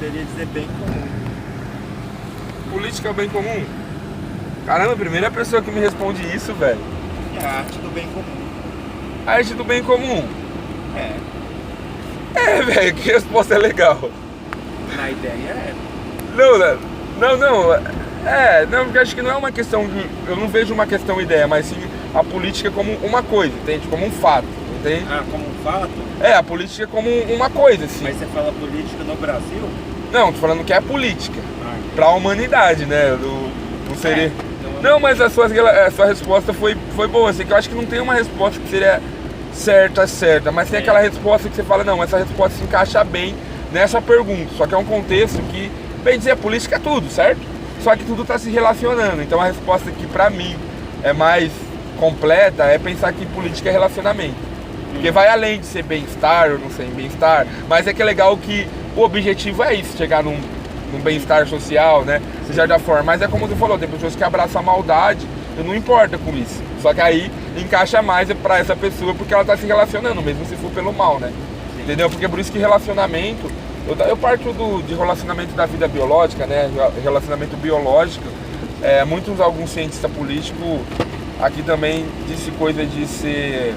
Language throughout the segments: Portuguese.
poderia dizer bem comum. Política é o bem comum? Caramba, a primeira pessoa que me responde isso, velho. É a arte do bem comum. A arte do bem comum. É, Velho, que resposta legal. na ideia é. Não, porque acho que não é uma questão de. Eu não vejo uma questão ideia, mas sim a política como uma coisa, entende? Como um fato, entende? Ah, como um fato? A política como uma coisa, assim. Mas você fala política no Brasil? Não, tô falando que é a política. Ah, Pra humanidade, né? Não seria. então- Não, mas a sua resposta foi boa, assim, que eu acho que não tem uma resposta que seria certa, mas tem aquela resposta que você fala, não, essa resposta se encaixa bem nessa pergunta, só que é um contexto que, bem dizer, política é tudo, certo? Só que tudo está se relacionando, então a resposta que pra mim é mais completa é pensar que política é relacionamento, porque vai além de ser bem-estar ou não ser bem-estar, mas é que é legal que o objetivo é isso, chegar num bem-estar social, né? Seja da forma, mas é como você falou, tem pessoas que abraçam a maldade e não importa com isso. Só que aí encaixa mais pra essa pessoa porque ela tá se relacionando, mesmo se for pelo mal, né? Entendeu? Porque por isso que relacionamento, eu parto de relacionamento da vida biológica, né? Relacionamento biológico. Alguns cientistas políticos aqui também disse coisa de ser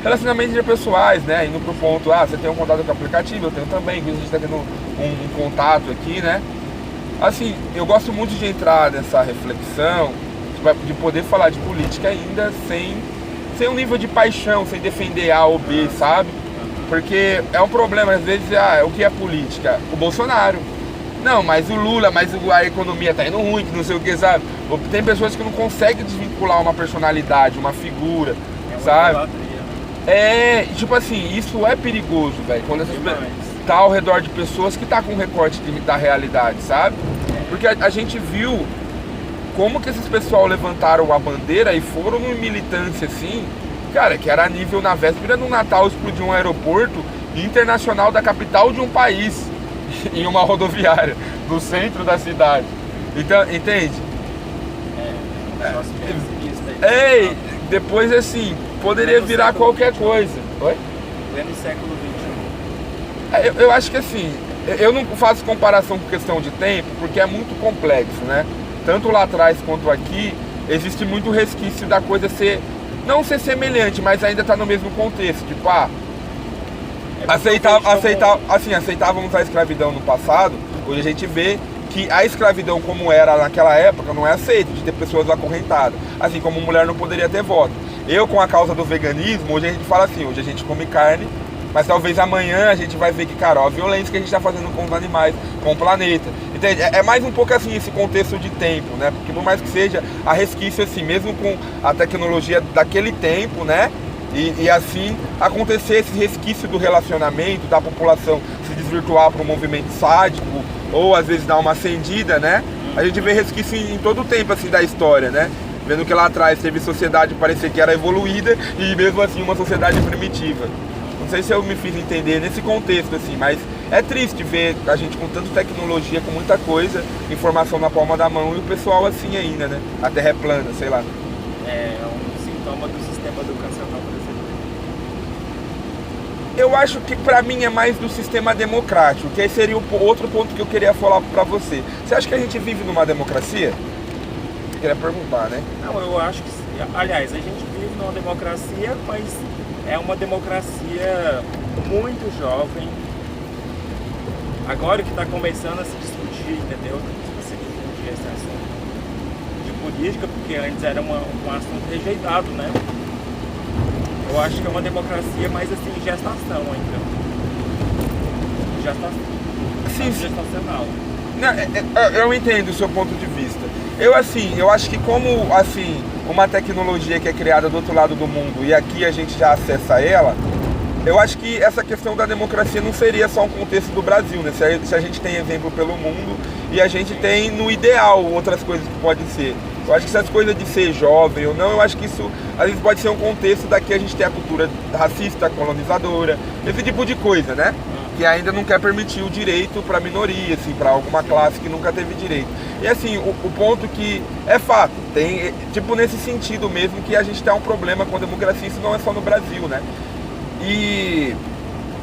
relacionamentos interpessoais, né? Indo pro ponto, você tem um contato com o aplicativo, eu tenho também, a gente tá tendo um contato aqui, né? Assim, eu gosto muito de entrar nessa reflexão, de poder falar de política ainda sem um nível de paixão, sem defender A ou B, sabe? Porque é um problema, às vezes, o que é política? O Bolsonaro. Não, mas o Lula, a economia tá indo ruim, que não sei o que, sabe? Tem pessoas que não conseguem desvincular uma personalidade, uma figura, sabe? Tipo assim, isso é perigoso, velho. Quando essas pessoas tá ao redor de pessoas que tá com recorte da realidade, sabe? Porque a gente viu como que esses pessoal levantaram a bandeira e foram numa militância assim, cara, que era a nível, na véspera do Natal, explodir um aeroporto internacional da capital de um país em uma rodoviária, no centro da cidade. Então, entende? Depois assim, poderia virar qualquer coisa. Oi? Pleno século XXI. Eu acho que assim, eu não faço comparação com questão de tempo, porque é muito complexo, né? Tanto lá atrás quanto aqui, existe muito resquício da coisa não ser semelhante, mas ainda tá no mesmo contexto. Tipo, aceitávamos a escravidão no passado, hoje a gente vê que a escravidão como era naquela época não é aceita, de ter pessoas acorrentadas. Assim como mulher não poderia ter voto. Eu, com a causa do veganismo, hoje a gente fala assim, hoje a gente come carne, mas talvez amanhã a gente vai ver que, cara, a violência que a gente está fazendo com os animais, com o planeta. Entende? É mais um pouco assim esse contexto de tempo, né? Porque por mais que seja a resquício assim, mesmo com a tecnologia daquele tempo, né? E assim acontecer esse resquício do relacionamento, da população se desvirtuar para um movimento sádico, ou às vezes dar uma acendida, né? A gente vê resquício em todo o tempo assim da história, né? Vendo que lá atrás teve sociedade parecer que era evoluída e mesmo assim uma sociedade primitiva. Não sei se eu me fiz entender nesse contexto, assim, mas é triste ver a gente com tanta tecnologia, com muita coisa, informação na palma da mão e o pessoal assim ainda, né? A terra é plana, sei lá. É um sintoma do sistema educacional brasileiro. Eu acho que pra mim é mais do sistema democrático, que aí seria o outro ponto que eu queria falar pra você. Você acha que a gente vive numa democracia? Eu queria perguntar, né? Não, eu acho que, aliás, a gente vive numa democracia, mas é uma democracia muito jovem. Agora que está começando a se discutir, entendeu? A se discutir esse assunto de política, porque antes era um assunto rejeitado, né? Eu acho que é uma democracia mais assim, em gestação ainda. Gestacional. Eu entendo o seu ponto de vista. Eu acho que como uma tecnologia que é criada do outro lado do mundo e aqui a gente já acessa ela, eu acho que essa questão da democracia não seria só um contexto do Brasil, né? Se a gente tem exemplo pelo mundo e a gente tem no ideal outras coisas que podem ser. Eu acho que essas coisas de ser jovem ou não, eu acho que isso às vezes pode ser um contexto daqui a gente tem a cultura racista, colonizadora, esse tipo de coisa, né? Que ainda não quer permitir o direito para minoria, assim, para alguma classe que nunca teve direito. E assim, o ponto que é fato, tem, tipo nesse sentido mesmo que a gente tem um problema com a democracia, isso não é só no Brasil, né? E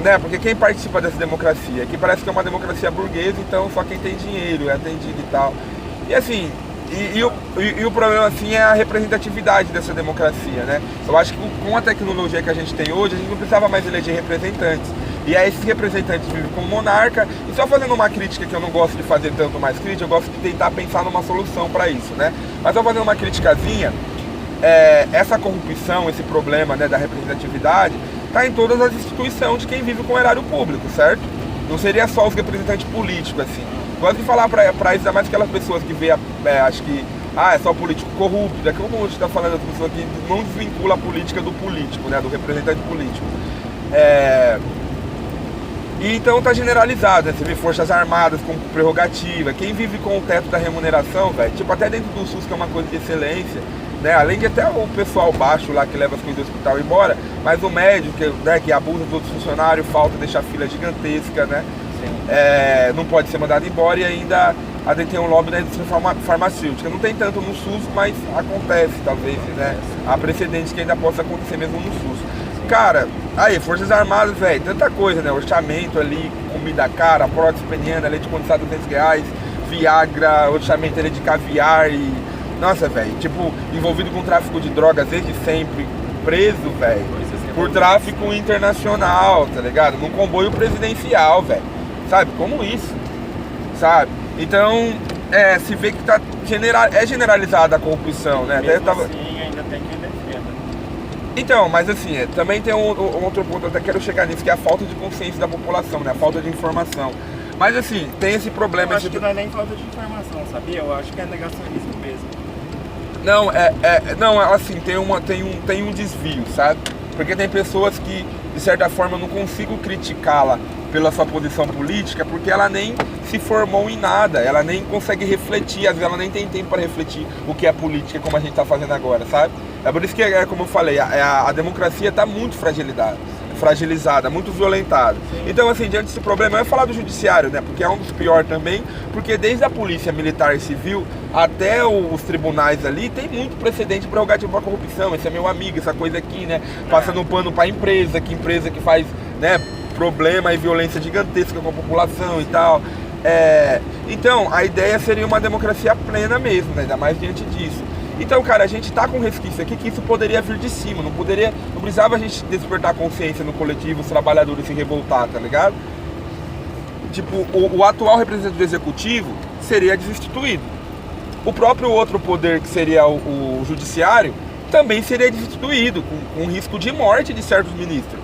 né? Porque quem participa dessa democracia? Aqui parece que é uma democracia burguesa, então só quem tem dinheiro é atendido e tal. E assim, o problema assim é a representatividade dessa democracia, né? Eu acho que com a tecnologia que a gente tem hoje, a gente não precisava mais eleger representantes. E aí esses representantes vivem como monarca. E só fazendo uma crítica que eu não gosto de fazer tanto mais crítica, eu gosto de tentar pensar numa solução para isso, né? Mas só fazendo uma criticazinha, essa corrupção, esse problema, né, da representatividade, está em todas as instituições de quem vive com o erário público, certo? Não seria só os representantes políticos, assim. Gosto de falar para isso, ainda mais aquelas pessoas que veem, acho que, é só político corrupto, é como a gente está falando, as pessoas que não desvincula a política do político, né, do representante político. E então está generalizado, né? Você vê Forças Armadas com prerrogativa, quem vive com o teto da remuneração, velho, tipo, até dentro do SUS, que é uma coisa de excelência, né? Além de até o pessoal baixo lá que leva as coisas do hospital embora, mas o médico, né, que abusa dos outros funcionários, falta deixar fila gigantesca, né? Não pode ser mandado embora e ainda a gente tem um lobby da indústria farmacêutica. Não tem tanto no SUS, mas acontece, talvez, né? Há precedentes que ainda possa acontecer mesmo no SUS. Cara, aí, Forças Armadas, velho, tanta coisa, né? Orçamento ali, comida cara, prótese peniana, leite condensado R$200, Viagra, orçamento ali de caviar e... Nossa, velho, tipo, envolvido com tráfico de drogas desde sempre, preso, velho, por tráfico internacional, tá ligado? Num comboio presidencial, velho. Sabe? Como isso? Sabe? Então, se vê que é generalizada a corrupção, né? Mesmo assim, ainda tem quem defenda. Então, mas assim, também tem um outro ponto, eu até quero chegar nisso, que é a falta de consciência da população, né? A falta de informação. Mas assim, tem esse problema... Eu acho que não é nem falta de informação, sabia? Eu acho que é negacionismo mesmo. Não, assim, tem um desvio, sabe? Porque tem pessoas que, de certa forma, eu não consigo criticá-la pela sua posição política, porque ela nem se formou em nada, ela nem consegue refletir, às vezes ela nem tem tempo para refletir o que é política, como a gente está fazendo agora, sabe? É por isso que, como eu falei, a democracia está muito fragilizada, muito violentada. Então, assim, diante desse problema, eu ia falar do judiciário, né? Porque é um dos piores também, porque desde a polícia militar e civil até os tribunais ali, tem muito precedente prerrogativo para corrupção. Esse é meu amigo, essa coisa aqui, né? Passando um pano para empresa que faz, né, problema e violência gigantesca com a população e tal. Então, a ideia seria uma democracia plena mesmo, né? Ainda mais diante disso. Então, cara, a gente tá com resquício aqui que isso poderia vir de cima, não precisava a gente despertar consciência no coletivo, os trabalhadores se revoltar, tá ligado? Tipo, o atual representante do executivo seria desinstituído. O próprio outro poder, que seria o judiciário, também seria desinstituído, com risco de morte de certos ministros,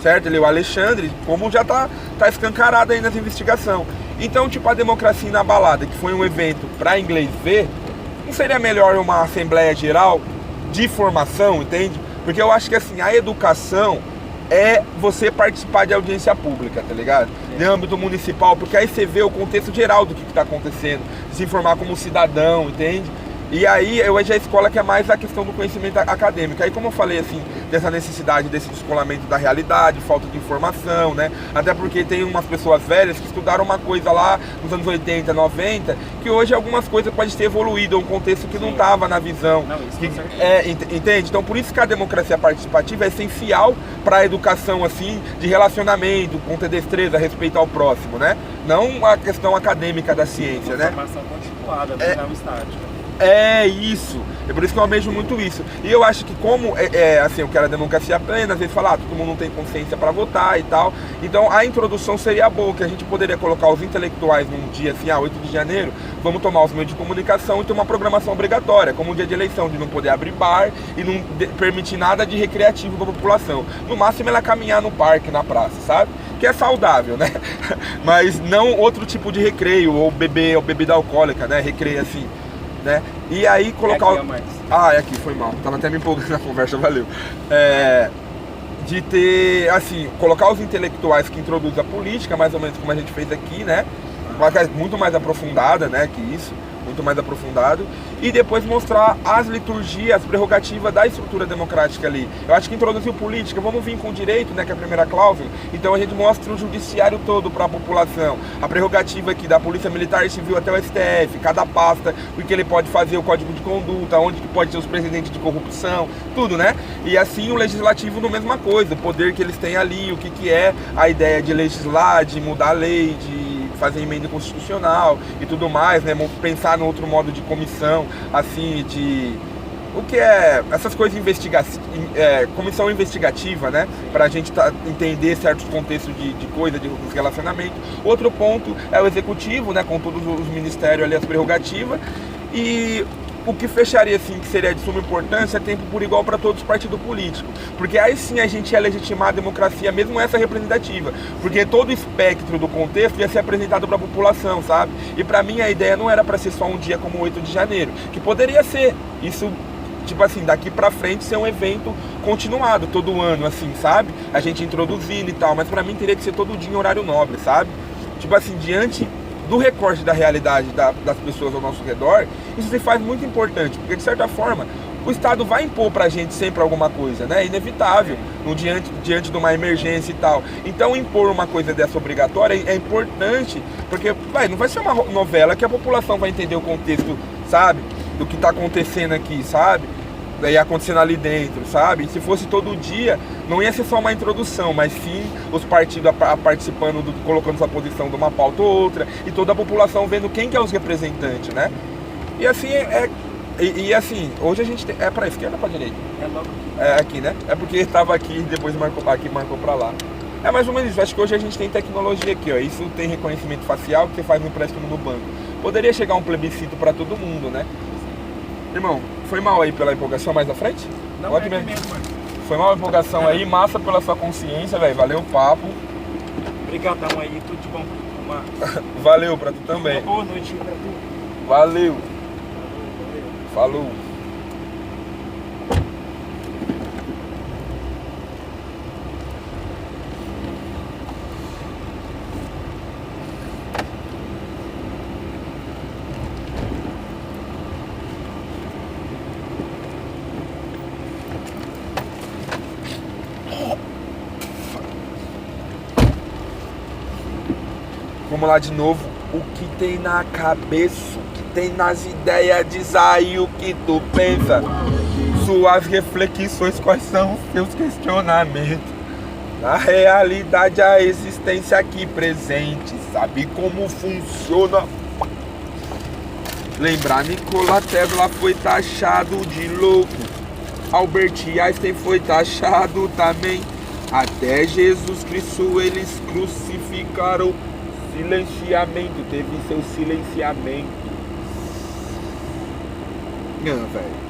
certo? Ele, o Alexandre, como já tá escancarado aí nessa investigação. Então, tipo, a democracia inabalada, que foi um evento para inglês ver, não seria melhor uma Assembleia Geral de formação, entende? Porque eu acho que assim, a educação é você participar de audiência pública, tá ligado? No âmbito municipal, porque aí você vê o contexto geral do que está acontecendo, se informar como cidadão, entende? E aí eu vejo a escola que é mais a questão do conhecimento acadêmico. Aí como eu falei assim, dessa necessidade desse descolamento da realidade, falta de informação, né? Até porque tem umas pessoas velhas que estudaram uma coisa lá nos anos 80, 90, que hoje algumas coisas podem ter evoluído, um contexto que não estava na visão. Não, isso entende? Então por isso que a democracia participativa é essencial para a educação assim, de relacionamento, com ter destreza, respeito ao próximo, né? Não a questão acadêmica da ciência, né? Formação continuada, não estática. É isso, é por isso que eu almejo muito isso. E eu acho que como, assim, eu quero a democracia plena, às vezes falar, todo mundo não tem consciência para votar e tal. Então a introdução seria boa, que a gente poderia colocar os intelectuais num dia assim, 8 de janeiro, vamos tomar os meios de comunicação e ter uma programação obrigatória, como um dia de eleição, de não poder abrir bar e não permitir nada de recreativo para a população. No máximo ela caminhar no parque, na praça, sabe? Que é saudável, né? Mas não outro tipo de recreio, ou bebida alcoólica, né? Recreio assim. Né? E aí colocar... é aqui, foi mal. Tava até me empolgando na conversa, valeu. De ter, assim, colocar os intelectuais que introduzem a política, mais ou menos como a gente fez aqui, né? muito mais aprofundada, né, que isso, muito mais aprofundado, e depois mostrar as liturgias, as prerrogativas da estrutura democrática ali. Eu acho que introduziu política, vamos vir com o direito, né, que é a primeira cláusula, então a gente mostra o judiciário todo para a população, a prerrogativa aqui da Polícia Militar e Civil até o STF, cada pasta, o que ele pode fazer, o código de conduta, onde que pode ter os presidentes de corrupção, tudo, né? E assim o legislativo no mesma coisa, o poder que eles têm ali, o que é a ideia de legislar, de mudar a lei, de fazer emenda constitucional e tudo mais, né? Pensar no outro modo de comissão, assim, de... O que é essas coisas comissão investigativa, né? Pra gente entender certos contextos de coisa, de relacionamento. Outro ponto é o executivo, né? Com todos os ministérios ali, as prerrogativas. E o que fecharia, assim, que seria de suma importância, é tempo por igual para todos os partidos políticos. Porque aí sim a gente ia legitimar a democracia, mesmo essa representativa. Porque todo o espectro do contexto ia ser apresentado para a população, sabe? E para mim a ideia não era para ser só um dia como o 8 de janeiro, que poderia ser. Isso, tipo assim, daqui para frente ser um evento continuado, todo ano, assim, sabe? A gente introduzindo e tal, mas para mim teria que ser todo dia em horário nobre, sabe? Tipo assim, diante do recorte da realidade das pessoas ao nosso redor, isso se faz muito importante, porque de certa forma o Estado vai impor pra gente sempre alguma coisa, né? É inevitável, diante de uma emergência e tal. Então impor uma coisa dessa obrigatória é importante, porque não vai ser uma novela que a população vai entender o contexto, sabe? Do que tá acontecendo aqui, sabe? Daí acontecendo ali dentro, sabe? Se fosse todo dia, não ia ser só uma introdução, mas sim os partidos participando, colocando sua posição de uma pauta ou outra, e toda a população vendo quem que é os representantes, né? E assim, assim, hoje a gente tem... É pra esquerda ou pra direita? É logo. É aqui, né? É porque estava aqui, depois marcou pra lá. É mais ou menos isso, acho que hoje a gente tem tecnologia aqui, ó. Isso tem reconhecimento facial que você faz no empréstimo no banco. Poderia chegar um plebiscito pra todo mundo, né? Irmão, foi mal aí pela empolgação mais à frente? Não, pode é mesmo. mesmo, mano. Foi mal a empolgação aí, massa pela sua consciência, velho. Valeu o papo. Obrigadão aí, tudo de bom pra tu. Valeu pra tu também. Uma boa noite pra tu. Valeu. Falou. Vamos lá de novo. O que tem na cabeça, o que tem nas ideias, diz aí o que tu pensa. Suas reflexões, quais são os seus questionamentos. Na realidade, a existência aqui presente, sabe como funciona. Lembrar, Nikola Tesla foi taxado de louco. Albert Einstein foi taxado também. Até Jesus Cristo eles crucificaram. Silenciamento, teve seu silenciamento. Não, velho.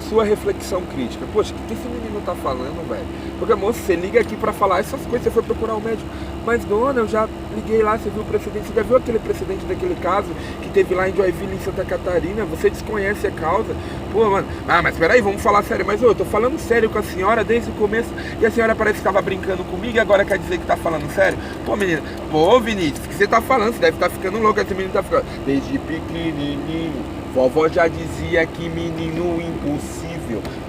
Sua reflexão crítica. Poxa, o que esse menino tá falando, velho? Porque, moço, você liga aqui pra falar essas coisas, você foi procurar o médico. Mas, dona, eu já liguei lá, você viu o precedente, você já viu aquele precedente daquele caso que teve lá em Joinville, em Santa Catarina? Você desconhece a causa? Pô, mano, mas peraí, vamos falar sério. Mas, eu tô falando sério com a senhora desde o começo e a senhora parece que tava brincando comigo e agora quer dizer que tá falando sério? Pô, menina, pô, Vinícius, o que você tá falando? Você deve estar ficando louco, esse menino tá ficando... Desde pequenininho, vovó já dizia que menino impossível.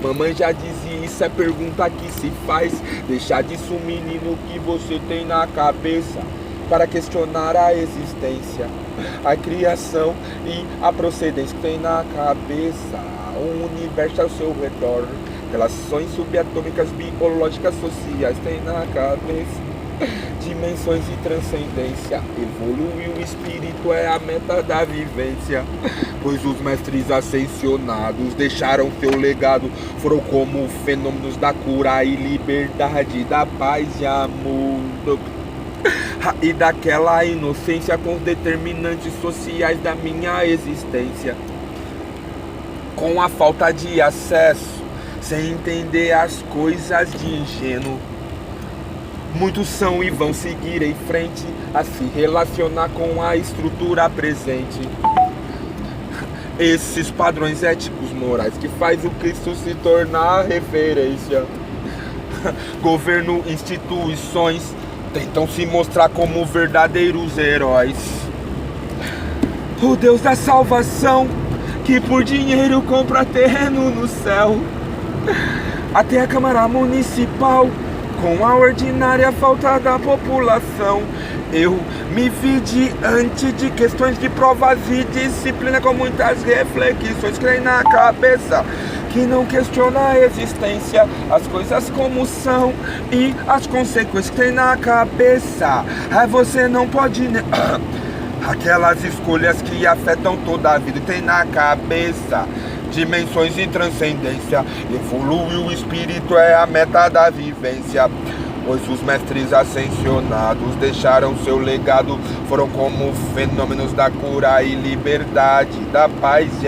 Mamãe já dizia, isso é pergunta que se faz. Deixar disso, menino, que você tem na cabeça, para questionar a existência, a criação e a procedência que tem na cabeça. O universo ao seu redor, relações subatômicas, biológicas, sociais tem na cabeça. Dimensões e transcendência. Evoluir o espírito é a meta da vivência. Pois os mestres ascensionados deixaram seu legado. Foram como fenômenos da cura e liberdade, da paz e amor. E daquela inocência com os determinantes sociais da minha existência. Com a falta de acesso, sem entender as coisas de ingênuo. Muitos são e vão seguir em frente a se relacionar com a estrutura presente. Esses padrões éticos morais que faz o Cristo se tornar referência. Governo, instituições, tentam se mostrar como verdadeiros heróis. O Deus da salvação, que por dinheiro compra terreno no céu. Até a Câmara Municipal, com a ordinária falta da população. Eu me vi diante de questões de provas e disciplina, com muitas reflexões que tem na cabeça, que não questiona a existência, as coisas como são e as consequências que tem na cabeça. Aí você não pode aquelas escolhas que afetam toda a vida, tem na cabeça dimensões e transcendência. Evoluir o espírito é a meta da vivência, pois os mestres ascensionados deixaram seu legado, foram como fenômenos da cura e liberdade, da paz e a